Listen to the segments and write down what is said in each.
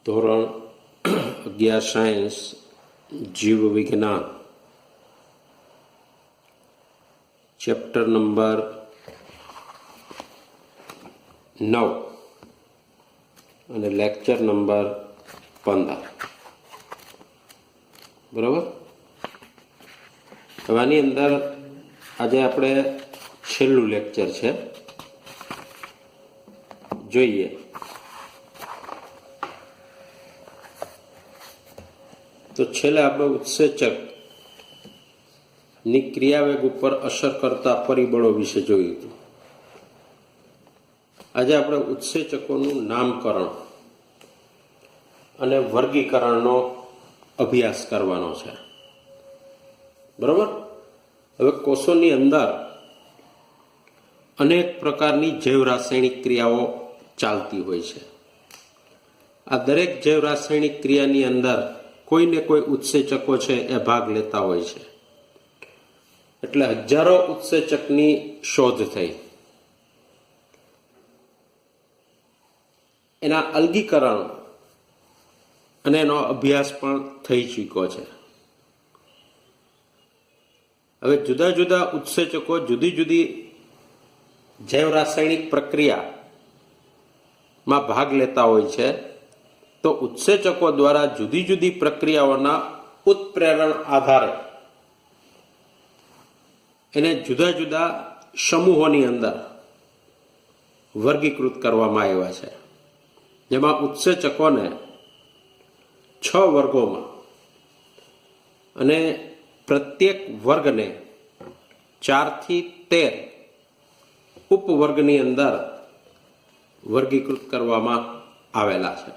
ધોરણ 11 સાયન્સ જીવ વિજ્ઞાન ચેપ્ટર નંબર 9 અને લેક્ચર નંબર 15 બરાબર. હવે આની અંદર આજે આપણે છેલ્લું લેક્ચર છે, જોઈએ. તો છેલ્લે આપણે ઉત્સેચક ની ક્રિયાવેગ ઉપર અસર કરતા પરિબળો વિશે જોયું હતું. આજે આપણે ઉત્સેચકોનું નામકરણ અને વર્ગીકરણનો અભ્યાસ કરવાનો છે, બરાબર. હવે કોષોની અંદર અનેક પ્રકારની જૈવ રાસાયણિક ક્રિયાઓ ચાલતી હોય છે. આ દરેક જૈવ રાસાયણિક ક્રિયાની અંદર કોઈને કોઈ ઉત્સેચકો છે એ ભાગ લેતા હોય છે. એટલે હજારો ઉત્સેચકની શોધ થઈ, એના અલગીકરણ અને એનો અભ્યાસ પણ થઈ ચૂક્યો છે. હવે જુદા જુદા ઉત્સેચકો જુદી જુદી જૈવ રાસાયણિક પ્રક્રિયામાં ભાગ લેતા હોય છે. તો ઉત્સેચકો દ્વારા જુદી જુદી પ્રક્રિયાઓના ઉત્પ્રેરણ આધારે એને જુદા જુદા સમૂહોની અંદર વર્ગીકૃત કરવામાં આવ્યા છે, જેમાં ઉત્સેચકોને 6 વર્ગોમાં અને પ્રત્યેક વર્ગને 4 થી 13 ઉપવર્ગની અંદર વર્ગીકૃત કરવામાં આવેલા છે,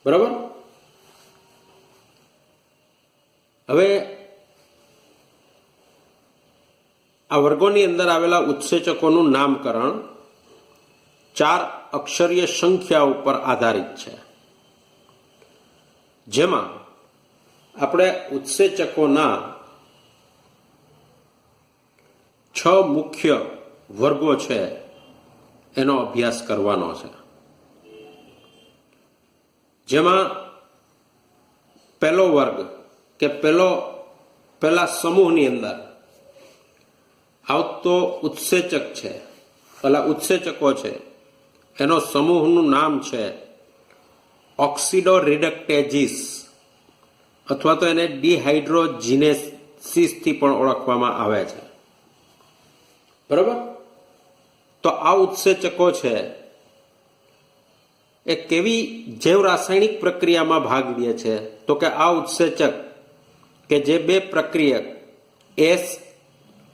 બરાબર. હવે આ વર્ગોની અંદર આવેલા ઉત્સેચકોનું નામકરણ 4 અક્ષરીય સંખ્યા ઉપર આધારિત છે, જેમાં આપણે ઉત્સેચકોના 6 મુખ્ય વર્ગો છે એનો અભ્યાસ કરવાનો છે. જેમાં પહેલો વર્ગ કે પહેલા સમૂહની અંદર આવતો ઉત્સેચક છે, પેલા ઉત્સેચકો છે, એનો સમૂહનું નામ છે ઓક્સિડો રિડક્ટેજીસ, અથવા તો એને ડિહાઇડ્રોજીનેસિસ થી પણ ઓળખવામાં આવે છે, બરાબર. તો આ ઉત્સેચકો છે એ કેવી જૈવ રાસાયણિક પ્રક્રિયામાં ભાગ લે છે? તો કે આ ઉત્સેચક કે જે બે પ્રક્રિયક એસ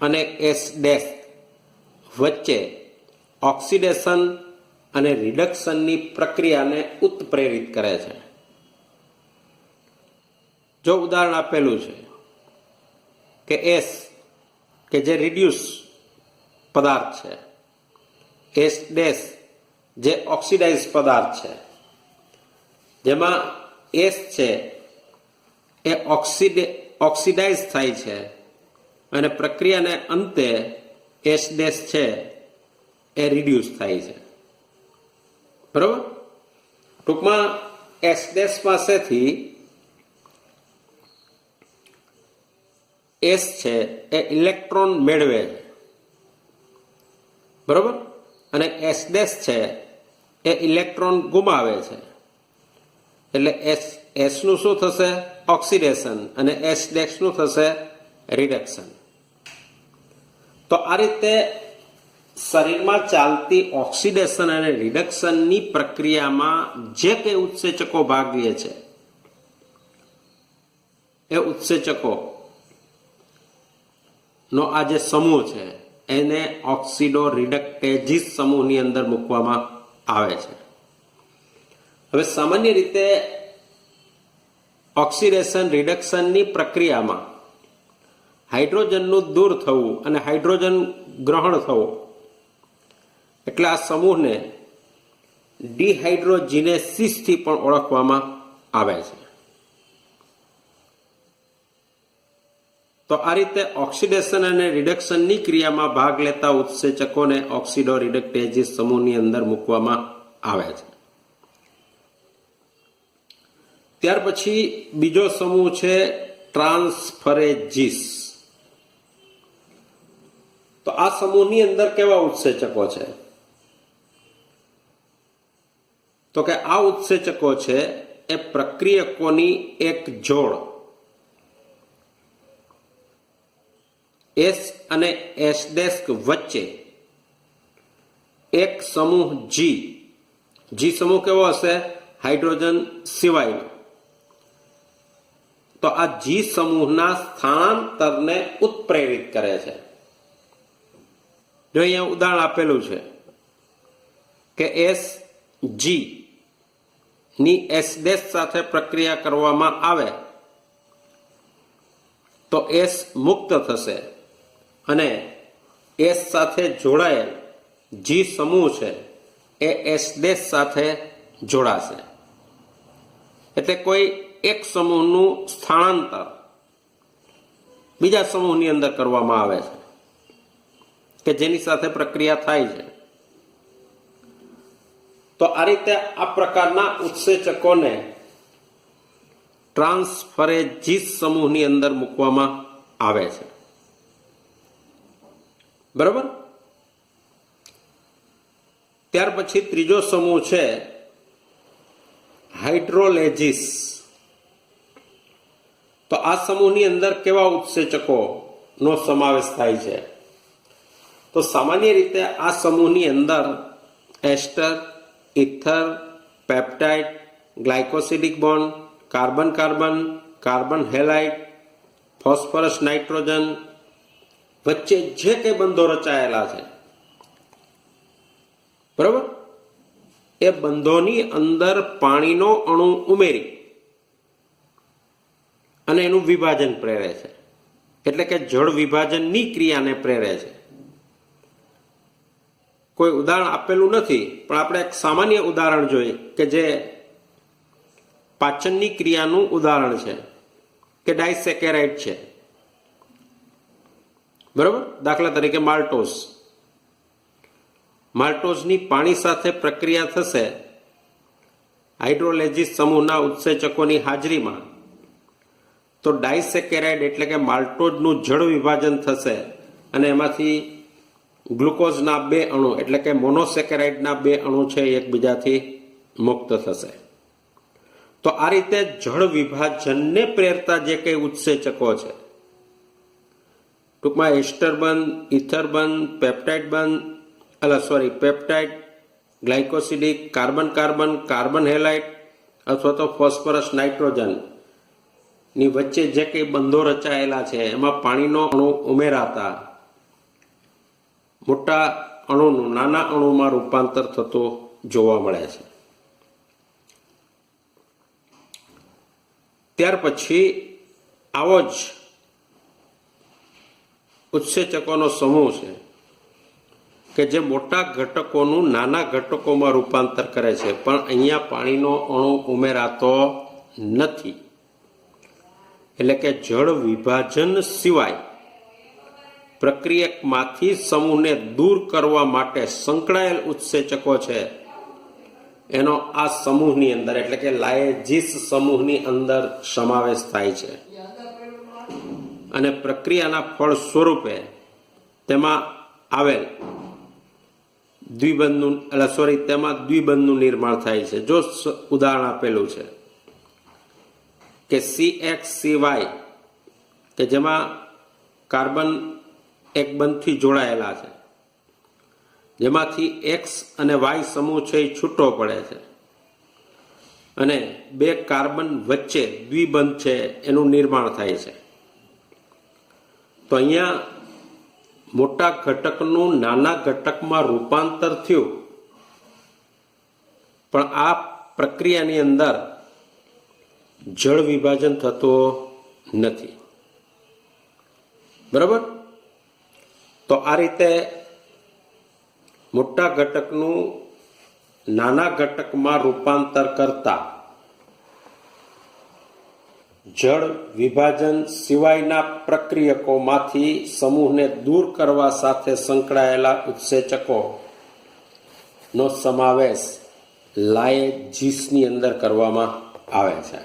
અને એસ ડેશ વચ્ચે ઓક્સિડેશન અને રિડક્શનની પ્રક્રિયાને ઉત્પ્રેરિત કરે છે. જો ઉદાહરણ આપેલું છે કે એસ કે જે રિડ્યુસ પદાર્થ છે, એસ ડેશ જે ઓક્સિડાઇઝ પદાર્થ છે, જેમાં એસ છે એ ઓક્સિડાઇઝ થાય છે અને પ્રક્રિયાને અંતે એસ ડેશ છે એ રિડ્યુસ થાય છે, બરાબર. ટૂંકમાં એસ ડેશ પાસેથી એસ છે એ ઇલેક્ટ્રોન મેળવે છે, બરાબર. અને એસ ડેશ છે એ ઇલેક્ટ્રોન ગુમાવે છે. એટલે એસ નું શું થશે? ઓક્સિડેશન. અને એસ ડેશ નું થશે રિડક્શન. તો આ રીતે શરીરમાં ચાલતી ઓક્સિડેશન અને રિડક્શનની પ્રક્રિયામાં જે કંઈ ઉત્સેચકો ભાગ લે છે એ ઉત્સેચકો નો આ જે સમૂહ છે એને ઓક્સિડો રિડક્ટેજીસ સમૂહની અંદર મૂકવામાં આવે છે. હવે સામાન્ય રીતે ઓક્સિડેશન રિડક્શનની પ્રક્રિયામાં હાઇડ્રોજનનું દૂર થવું અને હાઇડ્રોજન ગ્રહણ થવું, એટલે આ સમૂહને ડિહાઇડ્રોજીનેસિસ થી પણ ઓળખવામાં આવે છે. તો આ રીતે ઓક્સિડેશન અને રિડક્શનની ક્રિયામાં ભાગ લેતા ઉત્સેચકોને ઓક્સિડો રિડક્ટેજીસ સમૂહની અંદર મૂકવામાં આવે છે. ત્યાર પછી બીજો સમૂહ છે ટ્રાન્સફરેજીસ. તો આ સમૂહની અંદર કેવા ઉત્સેચકો છે? તો કે આ ઉત્સેચકો છે એ પ્રક્રિયકોની એક જોડ એસ અને એસ ડેસ્ક વચ્ચે એક સમૂહ જી સમૂહ કેવો હશે? હાઇડ્રોજન સિવાયનો. તો આ જી સમૂહના સ્થાનાંતરને ઉત્પ્રેરિત કરે છે. જો અહીંયા ઉદાહરણ આપેલું છે કે એસ જી ની એસ ડેશ સાથે પ્રક્રિયા કરવામાં આવે તો એસ મુક્ત થશે અને એસ સાથે જોડાયેલ જી સમૂહ છે એ એસ ડેશ સાથે જોડાશે. એટલે કોઈ એક સમૂહનું સ્થાનાંતર બીજા સમૂહની અંદર કરવામાં આવે છે કે જેની સાથે પ્રક્રિયા થાય છે. તો આ રીતે આ પ્રકારના ઉત્સેચકોને ટ્રાન્સફરેજીસ સમૂહની અંદર મૂકવામાં આવે છે. બરાબર. ત્યાર પછી ત્રીજો સમૂહ છે હાઇડ્રોલેજીસ. તો આ સમૂહની અંદર કેવા ઉત્સેચકો નો સમાવેશ થાય છે? તો સામાન્ય રીતે આ સમૂહની અંદર ester, ether, peptide, glycosidic bond, carbon carbon, carbon halide, phosphorus nitrogen વચ્ચે જે કંઈ બંધો રચાયેલા છે, બરાબર, એ બંધોની અંદર પાણીનો અણુ ઉમેરી અને એનું વિભાજન પ્રેરે છે. એટલે કે જળ વિભાજનની ક્રિયાને પ્રેરે છે. કોઈ ઉદાહરણ આપેલું નથી, પણ આપણે એક સામાન્ય ઉદાહરણ જોઈએ કે જે પાચનની ક્રિયાનું ઉદાહરણ છે કે ડાયસેકેરાઇડ છે. બરાબર. દાખલા તરીકે માલ્ટોઝની પાણી સાથે પ્રક્રિયા થશે હાઇડ્રોલેજીસ સમૂહના ઉત્સેચકોની હાજરીમાં, તો ડાયસેકેરાઇડ એટલે કે માલ્ટોઝનું જળ વિભાજન થશે અને એમાંથી ગ્લુકોઝના 2 અણુ એટલે કે મોનોસેકેરાઇડના 2 અણુ છે એકબીજાથી મુક્ત થશે. તો આ રીતે જળ વિભાજનને પ્રેરતા જે કંઈ ઉત્સેચકો છે, ટૂંકમાં એસ્ટર બંધ, ઇથર બંધ, પેપ્ટાઇડ બંધ, peptide, ગ્લાયકોસિડિક, carbon carbon, carbon halide અથવા તો ફોસ્ફરસ નાઇટ્રોજન ની વચ્ચે જે કંઈ બંધો રચાયેલા છે એમાં પાણીનો અણુ ઉમેરાતા મોટા અણુનું નાના અણુમાં રૂપાંતર થતું જોવા મળે છે. ત્યાર પછી આવો જ ઉત્સેચકોનો સમૂહ છે કે જે મોટા ઘટકોનું નાના ઘટકોમાં રૂપાંતર કરે છે, પણ અહીંયા પાણીનો અણુ ઉમેરાતો નથી. એટલે કે જળ વિભાજન સિવાય પ્રક્રિયકમાંથી સમૂહને દૂર કરવા માટે સંકળાયેલ ઉત્સેચકો છે એનો આ સમૂહની અંદર એટલે કે લાયેજીસ સમૂહની અંદર સમાવેશ થાય છે. અને પ્રક્રિયાના ફળ સ્વરૂપે તેમાં આવેલ દ્વિબંધનું નિર્માણ થાય છે. જો ઉદાહરણ આપેલું છે કે CXCY કે જેમાં કાર્બન એક બંધથી જોડાયેલા છે, જેમાંથી X અને Y સમૂહ છે એ છૂટો પડે છે અને 2 કાર્બન વચ્ચે દ્વિબંધ છે એનું નિર્માણ થાય છે. તો અહીંયા મોટા ઘટકનું નાના ઘટકમાં રૂપાંતર થયું, પણ આ પ્રક્રિયાની અંદર જળ વિભાજન થતું નથી. બરાબર. તો આ રીતે મોટા ઘટકનું નાના ઘટકમાં રૂપાંતર કરતા જળ વિભાજન સિવાયના પ્રક્રિયકોમાંથી સમૂહને દૂર કરવા સાથે સંકળાયેલા ઉત્સેચકો નો સમાવેશ લાયેજીસની અંદર કરવામાં આવે છે.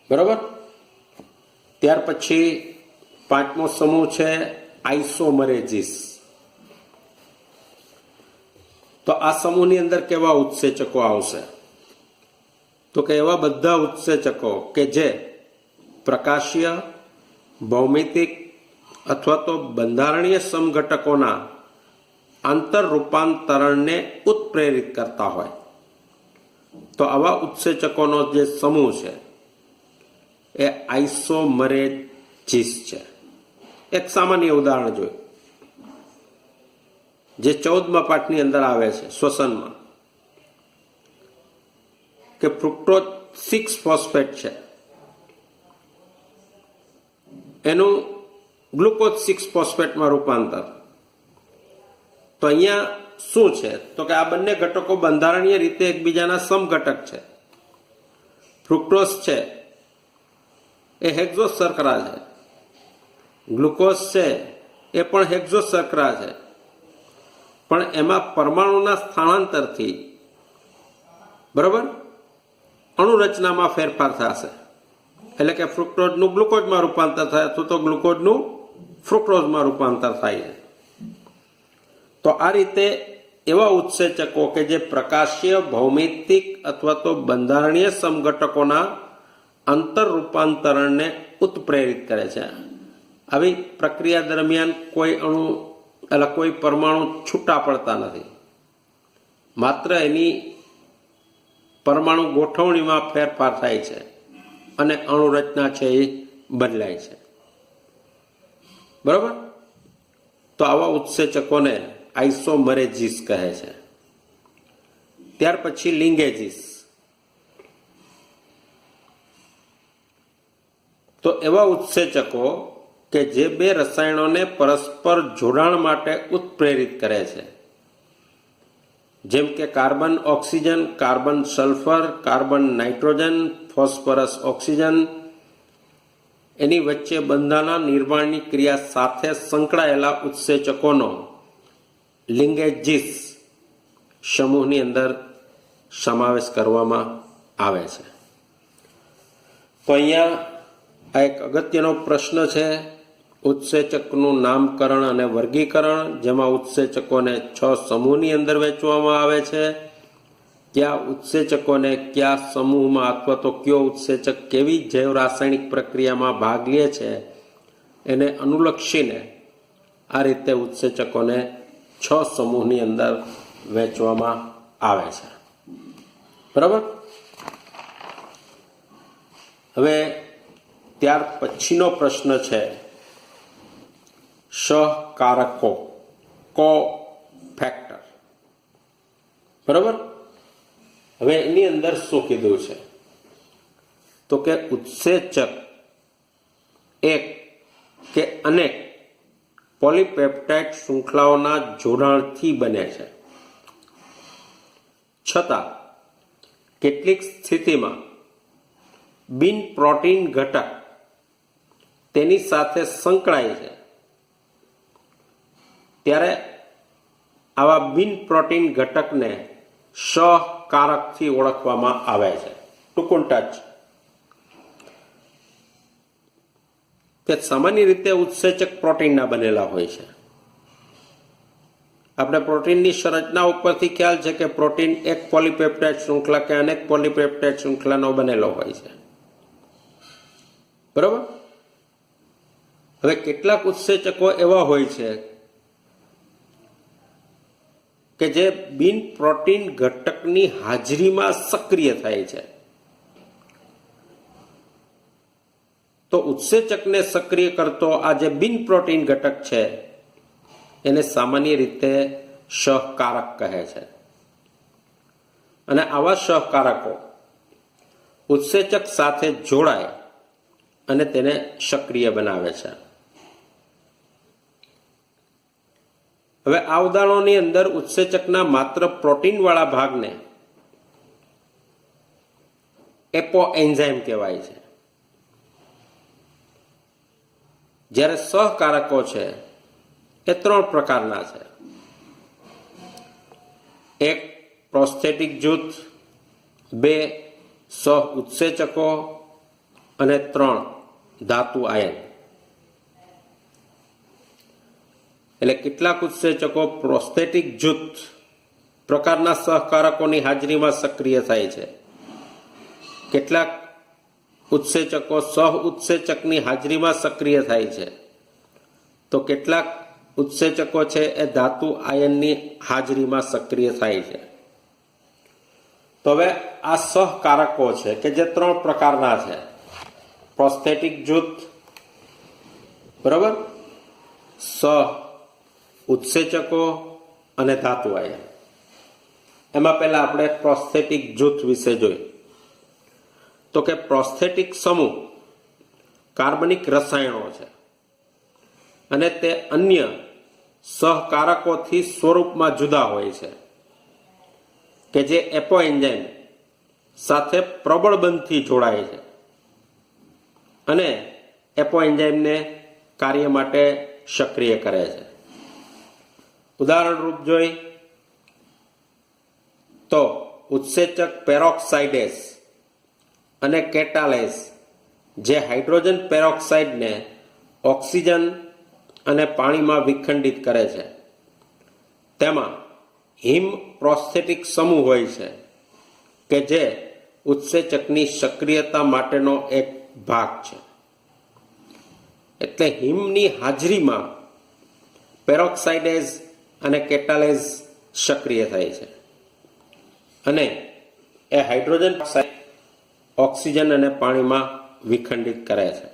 બરોબર. ત્યાર પછી પાંચમો સમૂહ છે આઇસોમરેઝિસ. તો આ સમૂહની અંદર કેવા ઉત્સેચકો આવશે? તો કે એવા બધા ઉત્સેચકો કે જે પ્રકાશીય, ભૌમિતિક અથવા તો બંધારણીય સમઘટકોના આંતર રૂપાંતરણને ઉત્પ્રેરિત કરતા હોય. તો આવા ઉત્સેચકોનો જે સમૂહ છે એ આઇસોમરેઝિસ છે. એક સામાન્ય ઉદાહરણ જોયું જે 14મા પાઠની અંદર આવે છે શ્વસનમાં, કે ફ્રુક્ટોઝ 6 ફોસ્ફેટ છે એનું ગ્લુકોઝ 6 ફોસ્ફેટમાં રૂપાંતર. તો અહીંયા શું છે? તો કે આ બંને ઘટકો બંધારણીય રીતે એકબીજાના સમઘટક છે. ફ્રુક્ટોઝ છે એ હેક્ઝોસ શર્કરા છે, ગ્લુકોઝ છે એ પણ હેક્ઝોસ શર્કરા છે, પણ એમાં પરમાણુના સ્થાનાંતરથી બરાબર અણુરચનામાં ફેરફાર થશે. એટલે કે ફ્રુક્ટોઝનું ગ્લુકોઝમાં રૂપાંતર થાય અથવા તો ગ્લુકોઝનું ફ્રુક્ટોઝમાં રૂપાંતર થાય છે. તો આ રીતે એવા ઉત્સેચકો કે જે પ્રકાશીય, ભૌમિતિક અથવા તો બંધારણીય સમઘટકોના આંતર રૂપાંતરણને ઉત્પ્રેરિત કરે છે. આવી પ્રક્રિયા દરમિયાન કોઈ પરમાણુ છૂટા પડતા નથી, માત્ર એની પરમાણુ ગોઠવણીમાં ફેરફાર થાય છે અને અણુરચના છે એ બદલાય છે. બરાબર. તો આવા ઉત્સેચકોને આઇસોમરેઝિસ કહે છે. ત્યાર પછી લિંગેજીસ. તો એવા ઉત્સેચકો કે જે બે રસાયણોને પરસ્પર જોડાણ માટે ઉત્પ્રેરિત કરે છે, જેમ કે carbon oxygen, carbon sulphur, carbon nitrogen, phosphorus oxygen, એની વચ્ચે બંધાના નિર્માણની ક્રિયા સાથે સંકળાયેલા ઉત્સેચકોનો લિંગેજીસ સમૂહની અંદર સમાવેશ કરવામાં આવે છે. તો અહીંયા આ એક અગત્યનો પ્રશ્ન છે, ઉત્સેચકનું નામકરણ અને વર્ગીકરણ, જેમાં ઉત્સેચકોને 6 સમૂહની અંદર વહેંચવામાં આવે છે. કયા ઉત્સેચકોને કયા સમૂહમાં અથવા તો કયો ઉત્સેચક કેવી જૈવ રાસાયણિક પ્રક્રિયામાં ભાગ લે છે એને અનુલક્ષીને આ રીતે ઉત્સેચકોને 6 સમૂહની અંદર વહેંચવામાં આવે છે. બરાબર. હવે ત્યાર પછીનો પ્રશ્ન છે સહકારકો, કો ફેક્ટર. બરાબર. હવે એની અંદર શું કીધું છે? તો કે ઉત્સેચક એક કે અનેક પોલીપેપ્ટાઇડ શૃંખલાઓના જોડાણથી બને છે, છતાં કેટલીક સ્થિતિમાં બિન પ્રોટીન ઘટક તેની સાથે સંકળાય છે. ત્યારે આવા બિન પ્રોટીન ઘટકને સહકારકથી ઓળખવામાં આવે છે. ટૂંકું ટચ કે સામાન્ય રીતે ઉત્સેચક પ્રોટીનના બનેલા હોય છે. આપણે પ્રોટીનની સંરચના ઉપરથી ખ્યાલ છે કે પ્રોટીન એક પોલીપેપ્ટાઇડ શૃંખલા કે અનેક પોલીપેપ્ટાઇડ શૃંખલાનો બનેલો હોય છે. બરાબર. હવે કેટલાક ઉત્સેચકો એવા હોય છે કે જે બિન પ્રોટીન ઘટકની હાજરીમાં સક્રિય થાય છે. તો ઉત્સેચકને સક્રિય કરતો આ જે બિન પ્રોટીન ઘટક છે એને સામાન્ય રીતે સહકારક કહે છે. અને આવા સહકારકો ઉત્સેચક સાથે જોડાય અને તેને સક્રિય બનાવે છે. હવે આ ઉદાહરણોની અંદર ઉત્સેચકના માત્ર પ્રોટીનવાળા ભાગને એપો એન્ઝાઇમ કહેવાય છે, જ્યારે સહકારકો છે એ 3 પ્રકારના છે. એક પ્રોસ્થેટિક જૂથ, 2 સહ ઉત્સેચકો અને 3 ધાતુ આયન. એટલે કેટલાક ઉત્સેચકો પ્રોસ્થેટિક જૂથ પ્રકારના સહકારકોની હાજરીમાં સક્રિય થાય છે. કેટલાક ઉત્સેચકો સહ ઉત્સેચકની હાજરીમાં સક્રિય થાય છે. તો કેટલાક ઉત્સેચકો છે એ ધાતુ આયનની હાજરીમાં સક્રિય થાય છે. તો હવે આ સહકારકો છે કે જે 3 પ્રકારના છે. પ્રોસ્થેટિક જૂથ, બરાબર, સહ ઉત્સેચકો અને ધાતુ આયન. એમાં પહેલા આપણે પ્રોસ્થેટિક જૂથ વિશે જોઈએ. તો કે પ્રોસ્થેટિક સમૂહ કાર્બનિક રસાયણો છે અને તે અન્ય સહકારકોથી સ્વરૂપમાં જુદા હોય છે કે જે એપો એન્ઝાઇમ સાથે પ્રબળ બંધથી જોડાય છે અને એપો એન્ઝાઇમને કાર્ય માટે સક્રિય કરે છે. ઉદાહરણ રૂપ જોઈ તો ઉત્સેચક પેરોક્સાઇડેસ અને કેટાલેસ જે હાઇડ્રોજન પેરોક્સાઇડને ઓક્સિજન અને પાણીમાં વિખંડિત કરે છે, તેમાં હિમ પ્રોસ્થેટિક સમૂહ હોય છે કે જે ઉત્સેચકની સક્રિયતા માટેનો એક ભાગ છે. એટલે હિમની હાજરીમાં પેરોક્સાઇડેઝ અને કેટાલેઝ સક્રિય થાય છે અને એ હાઇડ્રોજન ઓક્સિજન અને પાણીમાં વિખંડિત કરે છે.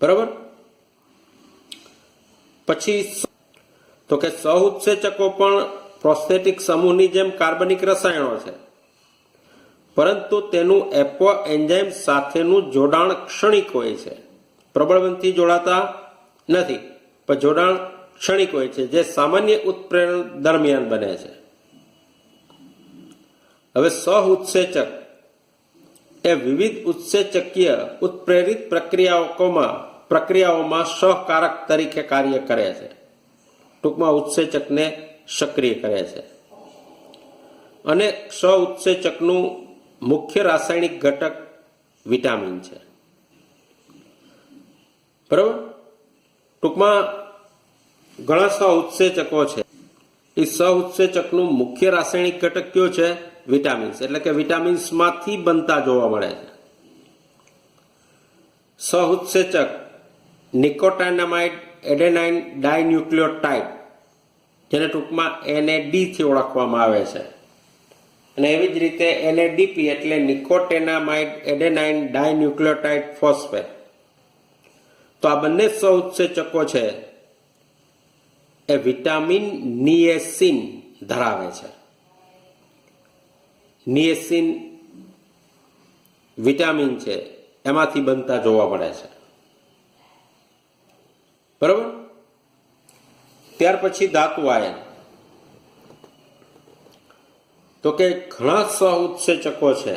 બરાબર. પછી તો કે સહઉત્સેચકો પણ પ્રોસ્થેટિક સમૂહની જેમ કાર્બનિક રસાયણો છે, પરંતુ તેનું એપો એન્ઝાઇમ સાથેનું જોડાણ ક્ષણિક હોય છે. પ્રબળબંધથી જોડાતા નથી, પણ જોડાણ ક્ષણિક હોય છે જે સામાન્ય ઉત્પ્રેરણ દરમિયાન બને છે. હવે સહઉત્સેચક એ વિવિધ ઉત્સેચકીય ઉત્પ્રેરિત પ્રક્રિયાઓમાં સહકારક તરીકે કાર્ય કરે છે. ટૂંકમાં ઉત્સેચકને સક્રિય કરે છે. અને સહઉત્સેચકનું મુખ્ય રાસાયણિક ઘટક વિટામિન છે. બરાબર. ટૂંકમાં ઘણા સહઉત્સેચકો છે. એ સહઉત્સેચકનું મુખ્ય રાસાયણિક ઘટક કયો છે? વિટામિન્સ. એટલે કે વિટામિન્સમાંથી બનતા જોવા મળે છે. સહઉત્સેચક નિકોટાઇનામાઇડ એડેનાઇન ડાયન્યુક્લિયોટાઇડ, જેને ટૂંકમાં NAD થી ઓળખવામાં આવે છે, અને એવી જ રીતે NADP એટલે નિકોટેનામાઇડ એડેનાઇન ડાયન્યુક્લિયોટાઇડ ફોસ્ફેટ. તો આ બંને સહઉત્સેચકો છે એ વિટામિન નિએસિન ધરાવે છે. નિએસિન વિટામિન છે, એમાંથી બનતા જોવા મળે છે. બરાબર. ત્યાર પછી ધાતુ આયન. તો કે ઘણા સહઉત્સેચકો છે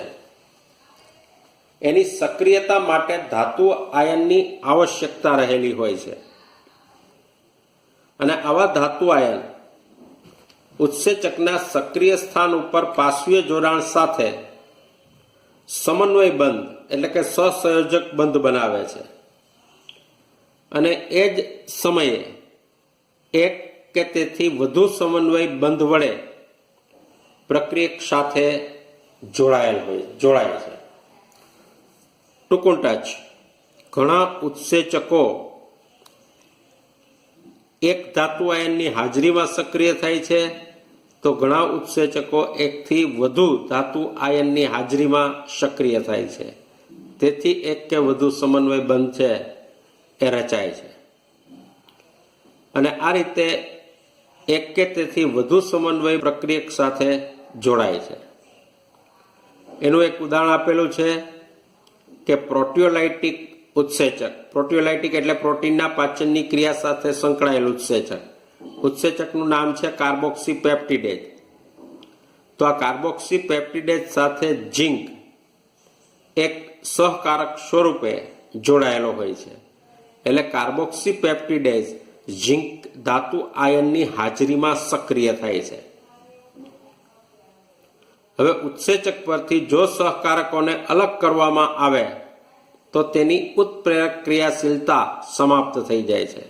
એની સક્રિયતા માટે ધાતુ આયનની આવશ્યકતા રહેલી હોય છે, અને આવા ધાતુ આયન ઉત્સેચકના સક્રિય સ્થાન ઉપર પાર્શ્વીય જોડાણ સાથે સમન્વય બંધ એટલે કે સહસંયોજક બંધ બનાવે છે, અને એ જ સમયે એક કે તેથી વધુ સમન્વય બંધ વડે પ્રક્રિયક સાથે જોડાય છે. ટૂંકું ટચ ઘણા ઉત્સેચકો એક ધાતુ આયનની હાજરીમાં સક્રિય થાય છે, તો ઘણા ઉત્સેચકો એકથી વધુ ધાતુ આયનની હાજરીમાં સક્રિય થાય છે. તેથી એક કે વધુ સમન્વય બંધ છે એ રચાય છે, અને આ રીતે એક કે તેથી વધુ સમન્વય પ્રક્રિયક સાથે જોડાય છે. એનું એક ઉદાહરણ આપેલું છે કે પ્રોટીયોલાઇટિક ઉત્સેચક. પ્રોટીયોલાઇટિક એટલે પ્રોટીનના પાચનની ક્રિયા સાથે સંકળાયેલ ઉત્સેચક. ઉત્સેચકનું નામ છે કાર્બોક્સીપેપ્ટિડેઝ. તો આ કાર્બોક્સીપેપ્ટિડેઝ સાથે ઝિંક એક સહકારક સ્વરૂપે જોડાયેલો હોય છે. એટલે કાર્બોક્સીપેપ્ટિડેઝ ઝિંક ધાતુ આયનની હાજરીમાં સક્રિય થાય છે. હવે ઉત્સેચક પરથી જો સહકારકોને અલગ કરવામાં આવે તો તેની ઉત્પ્રેરક ક્રિયાશીલતા સમાપ્ત થઈ જાય છે.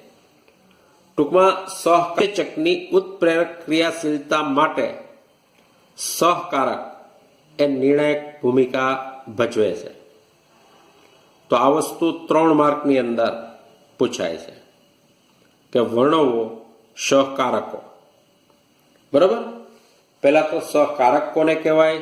ટૂંકમાં સહસેચકની ઉત્પ્રેરક ક્રિયાશીલતા માટે સહકારક એ નિર્ણાયક ભૂમિકા ભજવે છે. તો આ વસ્તુ 3 માર્કની અંદર પૂછાય છે કે વર્ણવો સહકારકો. બરાબર, પહેલા તો સહકારક કોને કહેવાય,